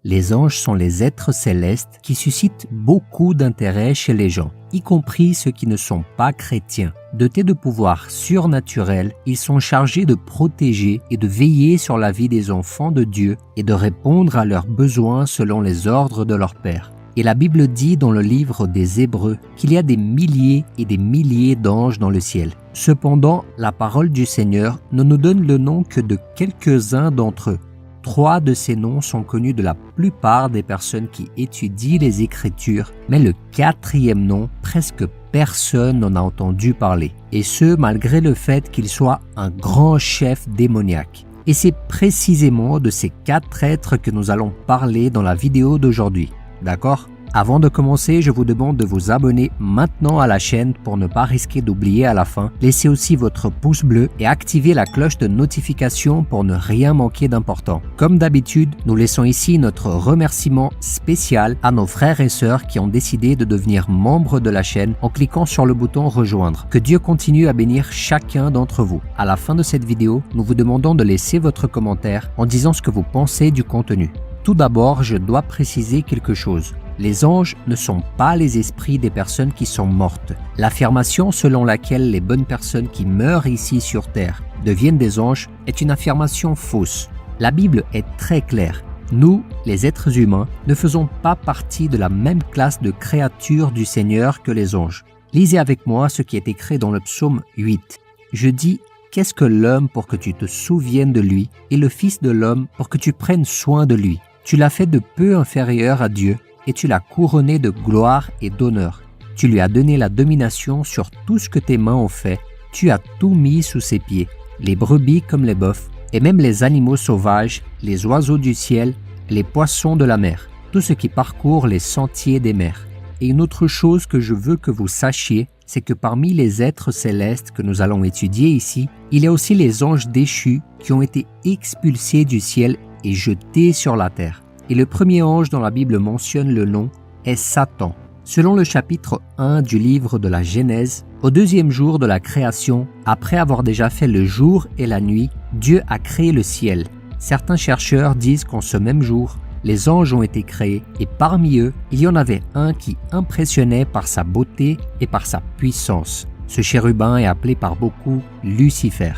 Les anges sont les êtres célestes qui suscitent beaucoup d'intérêt chez les gens, y compris ceux qui ne sont pas chrétiens. Dotés de pouvoirs surnaturels, ils sont chargés de protéger et de veiller sur la vie des enfants de Dieu et de répondre à leurs besoins selon les ordres de leur Père. Et la Bible dit dans le livre des Hébreux qu'il y a des milliers et des milliers d'anges dans le ciel. Cependant, la parole du Seigneur ne nous donne le nom que de quelques-uns d'entre eux. 3 de ces noms sont connus de la plupart des personnes qui étudient les Écritures, mais le 4e nom, presque personne n'en a entendu parler. Et ce, malgré le fait qu'il soit un grand chef démoniaque. Et c'est précisément de ces 4 êtres que nous allons parler dans la vidéo d'aujourd'hui. D'accord ? Avant de commencer, je vous demande de vous abonner maintenant à la chaîne pour ne pas risquer d'oublier à la fin. Laissez aussi votre pouce bleu et activez la cloche de notification pour ne rien manquer d'important. Comme d'habitude, nous laissons ici notre remerciement spécial à nos frères et sœurs qui ont décidé de devenir membres de la chaîne en cliquant sur le bouton rejoindre. Que Dieu continue à bénir chacun d'entre vous. À la fin de cette vidéo, nous vous demandons de laisser votre commentaire en disant ce que vous pensez du contenu. Tout d'abord, je dois préciser quelque chose. Les anges ne sont pas les esprits des personnes qui sont mortes. L'affirmation selon laquelle les bonnes personnes qui meurent ici sur terre deviennent des anges est une affirmation fausse. La Bible est très claire. Nous, les êtres humains, ne faisons pas partie de la même classe de créatures du Seigneur que les anges. Lisez avec moi ce qui est écrit dans le psaume 8. Je dis: qu'est-ce que l'homme pour que tu te souviennes de lui, et le Fils de l'homme pour que tu prennes soin de lui? Tu l'as fait de peu inférieur à Dieu, et tu l'as couronné de gloire et d'honneur. Tu lui as donné la domination sur tout ce que tes mains ont fait. Tu as tout mis sous ses pieds, les brebis comme les bœufs, et même les animaux sauvages, les oiseaux du ciel, les poissons de la mer, tout ce qui parcourt les sentiers des mers. Et une autre chose que je veux que vous sachiez, c'est que parmi les êtres célestes que nous allons étudier ici, il y a aussi les anges déchus qui ont été expulsés du ciel et jetés sur la terre. Et le premier ange dont la Bible mentionne le nom est Satan. Selon le chapitre 1 du livre de la Genèse, au 2e jour de la création, après avoir déjà fait le jour et la nuit, Dieu a créé le ciel. Certains chercheurs disent qu'en ce même jour, les anges ont été créés et parmi eux, il y en avait un qui impressionnait par sa beauté et par sa puissance. Ce chérubin est appelé par beaucoup Lucifer.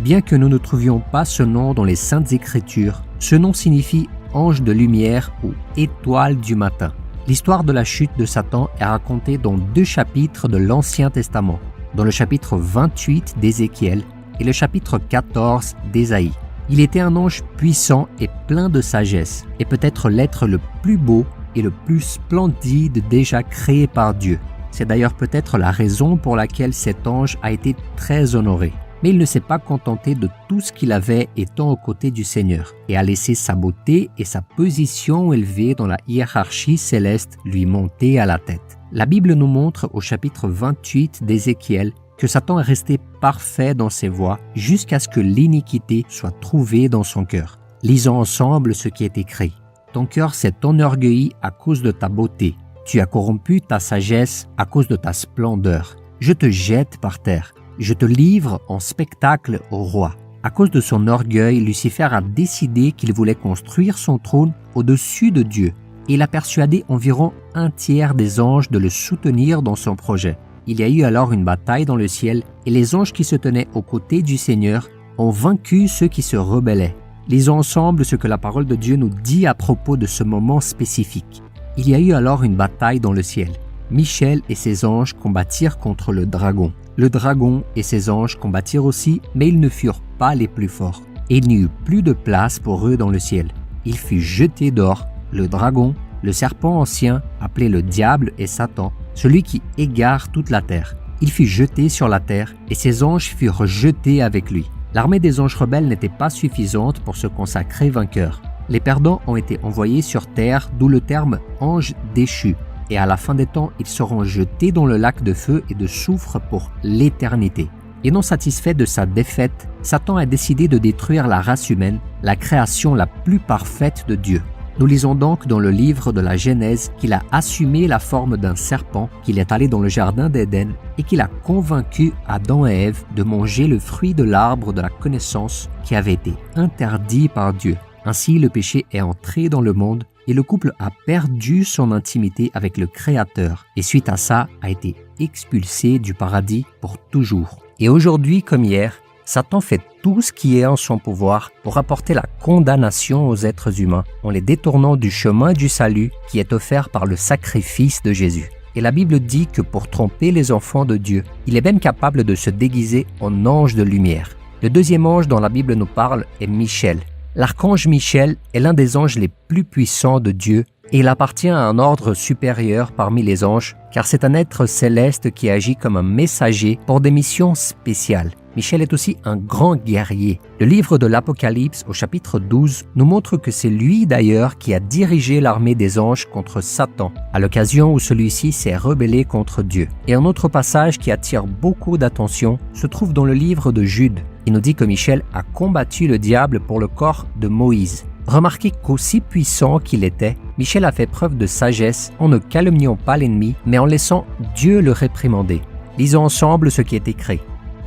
Bien que nous ne trouvions pas ce nom dans les Saintes Écritures, ce nom signifie ange de lumière ou étoile du matin. L'histoire de la chute de Satan est racontée dans 2 chapitres de l'Ancien Testament, dans le chapitre 28 d'Ézéchiel et le chapitre 14 d'Ésaïe. Il était un ange puissant et plein de sagesse, et peut-être l'être le plus beau et le plus splendide déjà créé par Dieu. C'est d'ailleurs peut-être la raison pour laquelle cet ange a été très honoré. Mais il ne s'est pas contenté de tout ce qu'il avait étant aux côtés du Seigneur et a laissé sa beauté et sa position élevée dans la hiérarchie céleste lui monter à la tête. La Bible nous montre au chapitre 28 d'Ézéchiel que Satan est resté parfait dans ses voies jusqu'à ce que l'iniquité soit trouvée dans son cœur. Lisons ensemble ce qui est écrit. Ton cœur s'est enorgueilli à cause de ta beauté. Tu as corrompu ta sagesse à cause de ta splendeur. Je te jette par terre. Je te livre en spectacle au roi. À cause de son orgueil, Lucifer a décidé qu'il voulait construire son trône au-dessus de Dieu et il a persuadé environ 1/3 des anges de le soutenir dans son projet. Il y a eu alors une bataille dans le ciel et les anges qui se tenaient aux côtés du Seigneur ont vaincu ceux qui se rebellaient. Lisons ensemble ce que la parole de Dieu nous dit à propos de ce moment spécifique. Il y a eu alors une bataille dans le ciel. Michel et ses anges combattirent contre le dragon. Le dragon et ses anges combattirent aussi, mais ils ne furent pas les plus forts. Et il n'y eut plus de place pour eux dans le ciel. Il fut jeté dehors, le dragon, le serpent ancien, appelé le diable et Satan, celui qui égare toute la terre. Il fut jeté sur la terre, et ses anges furent jetés avec lui. L'armée des anges rebelles n'était pas suffisante pour se consacrer vainqueur. Les perdants ont été envoyés sur terre, d'où le terme « ange déchu ». Et à la fin des temps, ils seront jetés dans le lac de feu et de soufre pour l'éternité. Et non satisfait de sa défaite, Satan a décidé de détruire la race humaine, la création la plus parfaite de Dieu. Nous lisons donc dans le livre de la Genèse qu'il a assumé la forme d'un serpent, qu'il est allé dans le jardin d'Éden et qu'il a convaincu Adam et Ève de manger le fruit de l'arbre de la connaissance qui avait été interdit par Dieu. Ainsi, le péché est entré dans le monde et le couple a perdu son intimité avec le Créateur et suite à ça a été expulsé du paradis pour toujours. Et aujourd'hui comme hier, Satan fait tout ce qui est en son pouvoir pour apporter la condamnation aux êtres humains en les détournant du chemin du salut qui est offert par le sacrifice de Jésus. Et la Bible dit que pour tromper les enfants de Dieu, il est même capable de se déguiser en ange de lumière. Le deuxième ange dont la Bible nous parle est Michel. L'archange Michel est l'un des anges les plus puissants de Dieu et il appartient à un ordre supérieur parmi les anges car c'est un être céleste qui agit comme un messager pour des missions spéciales. Michel est aussi un grand guerrier. Le livre de l'Apocalypse au chapitre 12 nous montre que c'est lui d'ailleurs qui a dirigé l'armée des anges contre Satan, à l'occasion où celui-ci s'est rebellé contre Dieu. Et un autre passage qui attire beaucoup d'attention se trouve dans le livre de Jude. Il nous dit que Michel a combattu le diable pour le corps de Moïse. Remarquez qu'aussi puissant qu'il était, Michel a fait preuve de sagesse en ne calomniant pas l'ennemi, mais en laissant Dieu le réprimander. Lisons ensemble ce qui est écrit.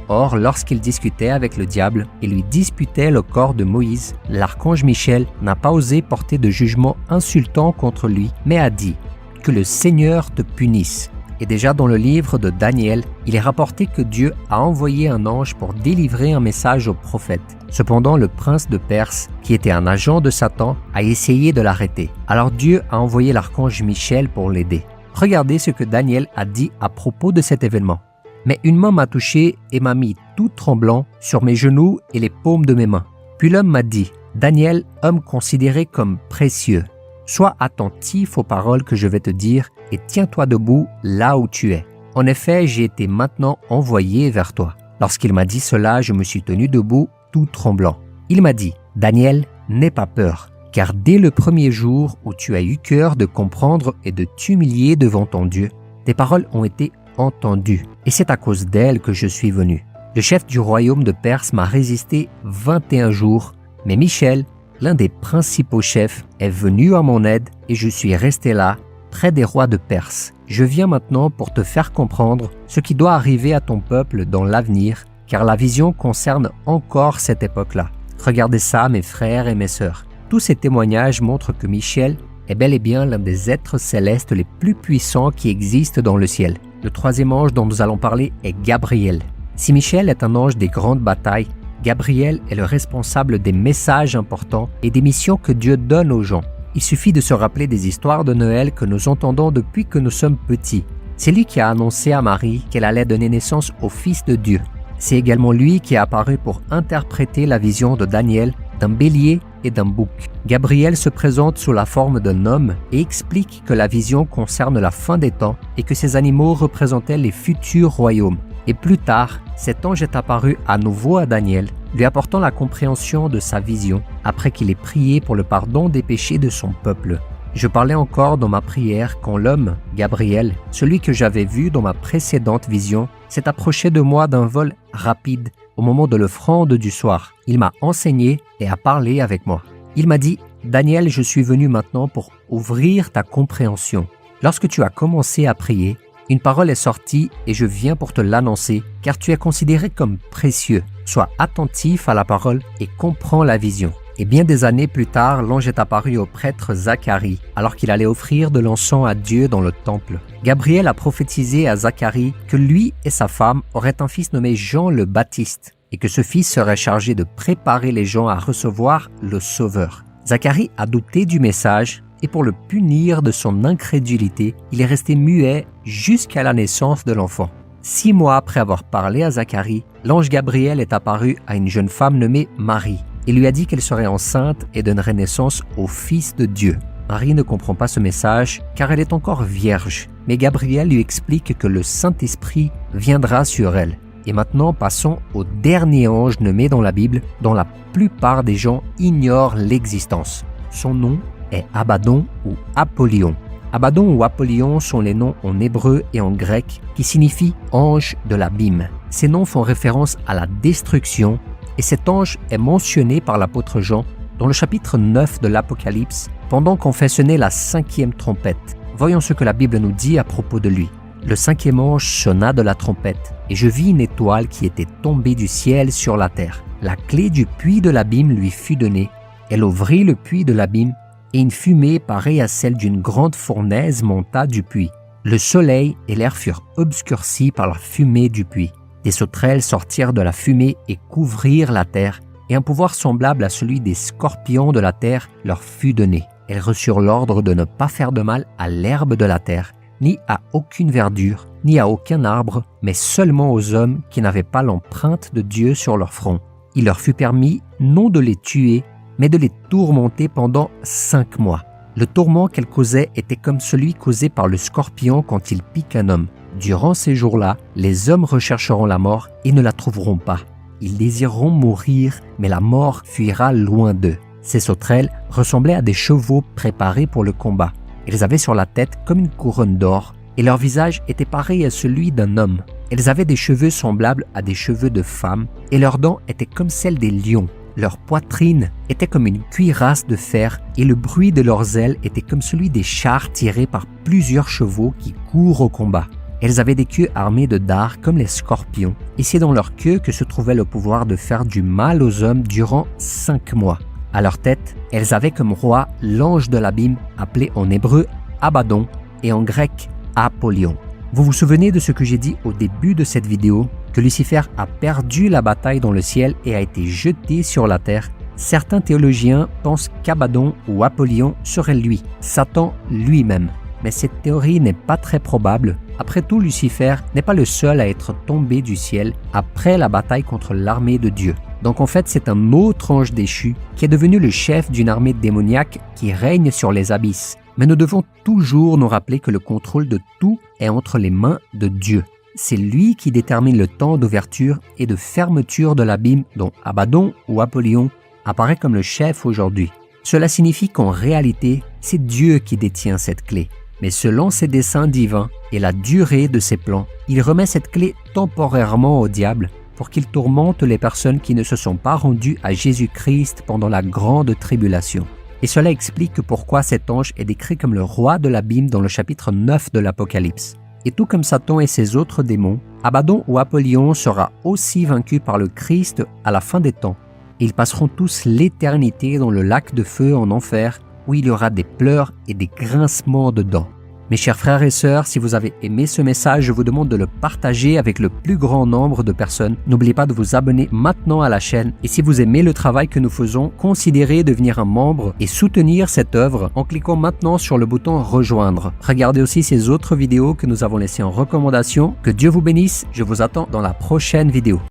Or, lorsqu'il discutait avec le diable et lui disputait le corps de Moïse, l'archange Michel n'a pas osé porter de jugement insultant contre lui, mais a dit « Que le Seigneur te punisse ». Et déjà dans le livre de Daniel, il est rapporté que Dieu a envoyé un ange pour délivrer un message au prophète. Cependant, le prince de Perse, qui était un agent de Satan, a essayé de l'arrêter. Alors Dieu a envoyé l'archange Michel pour l'aider. Regardez ce que Daniel a dit à propos de cet événement. Mais une main m'a touché et m'a mis tout tremblant sur mes genoux et les paumes de mes mains. Puis l'homme m'a dit, « Daniel, homme considéré comme précieux, sois attentif aux paroles que je vais te dire et tiens-toi debout là où tu es. En effet, j'ai été maintenant envoyé vers toi. » Lorsqu'il m'a dit cela, je me suis tenu debout, tout tremblant. Il m'a dit, « Daniel, n'aie pas peur, car dès le premier jour où tu as eu cœur de comprendre et de t'humilier devant ton Dieu, tes paroles ont été entendues, et c'est à cause d'elles que je suis venu. Le chef du royaume de Perse m'a résisté 21 jours, mais Michel, l'un des principaux chefs, est venu à mon aide et je suis resté là, près des rois de Perse. Je viens maintenant pour te faire comprendre ce qui doit arriver à ton peuple dans l'avenir, car la vision concerne encore cette époque-là. Regardez ça, mes frères et mes sœurs. Tous ces témoignages montrent que Michel est bel et bien l'un des êtres célestes les plus puissants qui existent dans le ciel. Le troisième ange dont nous allons parler est Gabriel. Si Michel est un ange des grandes batailles, Gabriel est le responsable des messages importants et des missions que Dieu donne aux gens. Il suffit de se rappeler des histoires de Noël que nous entendons depuis que nous sommes petits. C'est lui qui a annoncé à Marie qu'elle allait donner naissance au Fils de Dieu. C'est également lui qui est apparu pour interpréter la vision de Daniel d'un bélier et d'un bouc. Gabriel se présente sous la forme d'un homme et explique que la vision concerne la fin des temps et que ces animaux représentaient les futurs royaumes. Et plus tard, cet ange est apparu à nouveau à Daniel, lui apportant la compréhension de sa vision après qu'il ait prié pour le pardon des péchés de son peuple. Je parlais encore dans ma prière quand l'homme, Gabriel, celui que j'avais vu dans ma précédente vision, s'est approché de moi d'un vol rapide au moment de l'offrande du soir. Il m'a enseigné et a parlé avec moi. Il m'a dit « Daniel, je suis venu maintenant pour ouvrir ta compréhension. Lorsque tu as commencé à prier, une parole est sortie et je viens pour te l'annoncer, car tu es considéré comme précieux. Sois attentif à la parole et comprends la vision. » Et bien des années plus tard, l'ange est apparu au prêtre Zacharie, alors qu'il allait offrir de l'encens à Dieu dans le temple. Gabriel a prophétisé à Zacharie que lui et sa femme auraient un fils nommé Jean le Baptiste, et que ce fils serait chargé de préparer les gens à recevoir le Sauveur. Zacharie a douté du message, et pour le punir de son incrédulité, il est resté muet jusqu'à la naissance de l'enfant. 6 mois après avoir parlé à Zacharie, l'ange Gabriel est apparu à une jeune femme nommée Marie. Il lui a dit qu'elle serait enceinte et donnerait naissance au Fils de Dieu. Marie ne comprend pas ce message car elle est encore vierge, mais Gabriel lui explique que le Saint-Esprit viendra sur elle. Et maintenant, passons au dernier ange nommé dans la Bible dont la plupart des gens ignorent l'existence. Son nom est Abaddon ou Apollyon. Abaddon ou Apollyon sont les noms en hébreu et en grec qui signifient ange de l'abîme. Ces noms font référence à la destruction. Et cet ange est mentionné par l'apôtre Jean dans le chapitre 9 de l'Apocalypse, pendant qu'on fait sonner la 5e trompette. Voyons ce que la Bible nous dit à propos de lui. Le 5e ange sonna de la trompette, et je vis une étoile qui était tombée du ciel sur la terre. La clé du puits de l'abîme lui fut donnée, Elle ouvrit le puits de l'abîme, et une fumée pareille à celle d'une grande fournaise monta du puits. Le soleil et l'air furent obscurcis par la fumée du puits. Des sauterelles sortirent de la fumée et couvrirent la terre, et un pouvoir semblable à celui des scorpions de la terre leur fut donné. Elles reçurent l'ordre de ne pas faire de mal à l'herbe de la terre, ni à aucune verdure, ni à aucun arbre, mais seulement aux hommes qui n'avaient pas l'empreinte de Dieu sur leur front. Il leur fut permis non de les tuer, mais de les tourmenter pendant 5 mois. Le tourment qu'elles causaient était comme celui causé par le scorpion quand il pique un homme. Durant ces jours-là, les hommes rechercheront la mort et ne la trouveront pas. Ils désireront mourir, mais la mort fuira loin d'eux. Ces sauterelles ressemblaient à des chevaux préparés pour le combat. Elles avaient sur la tête comme une couronne d'or, et leur visage était pareil à celui d'un homme. Elles avaient des cheveux semblables à des cheveux de femmes, et leurs dents étaient comme celles des lions. Leur poitrine était comme une cuirasse de fer, et le bruit de leurs ailes était comme celui des chars tirés par plusieurs chevaux qui courent au combat. Elles avaient des queues armées de dards comme les scorpions, et c'est dans leur queue que se trouvait le pouvoir de faire du mal aux hommes durant 5 mois. À leur tête, elles avaient comme roi l'ange de l'abîme, appelé en hébreu Abaddon et en grec Apollyon. Vous vous souvenez de ce que j'ai dit au début de cette vidéo, que Lucifer a perdu la bataille dans le ciel et a été jeté sur la terre. Certains théologiens pensent qu'Abaddon ou Apollyon serait lui, Satan lui-même. Mais cette théorie n'est pas très probable. Après tout, Lucifer n'est pas le seul à être tombé du ciel après la bataille contre l'armée de Dieu. Donc en fait, c'est un autre ange déchu qui est devenu le chef d'une armée démoniaque qui règne sur les abysses. Mais nous devons toujours nous rappeler que le contrôle de tout est entre les mains de Dieu. C'est lui qui détermine le temps d'ouverture et de fermeture de l'abîme dont Abaddon ou Apollyon apparaît comme le chef aujourd'hui. Cela signifie qu'en réalité, c'est Dieu qui détient cette clé. Mais selon ses desseins divins et la durée de ses plans, il remet cette clé temporairement au diable pour qu'il tourmente les personnes qui ne se sont pas rendues à Jésus-Christ pendant la grande tribulation. Et cela explique pourquoi cet ange est décrit comme le roi de l'abîme dans le chapitre 9 de l'Apocalypse. Et tout comme Satan et ses autres démons, Abaddon ou Apollyon sera aussi vaincu par le Christ à la fin des temps. Ils passeront tous l'éternité dans le lac de feu en enfer, où il y aura des pleurs et des grincements de dents. Mes chers frères et sœurs, si vous avez aimé ce message, je vous demande de le partager avec le plus grand nombre de personnes. N'oubliez pas de vous abonner maintenant à la chaîne. Et si vous aimez le travail que nous faisons, considérez devenir un membre et soutenir cette œuvre en cliquant maintenant sur le bouton « Rejoindre ». Regardez aussi ces autres vidéos que nous avons laissées en recommandation. Que Dieu vous bénisse, je vous attends dans la prochaine vidéo.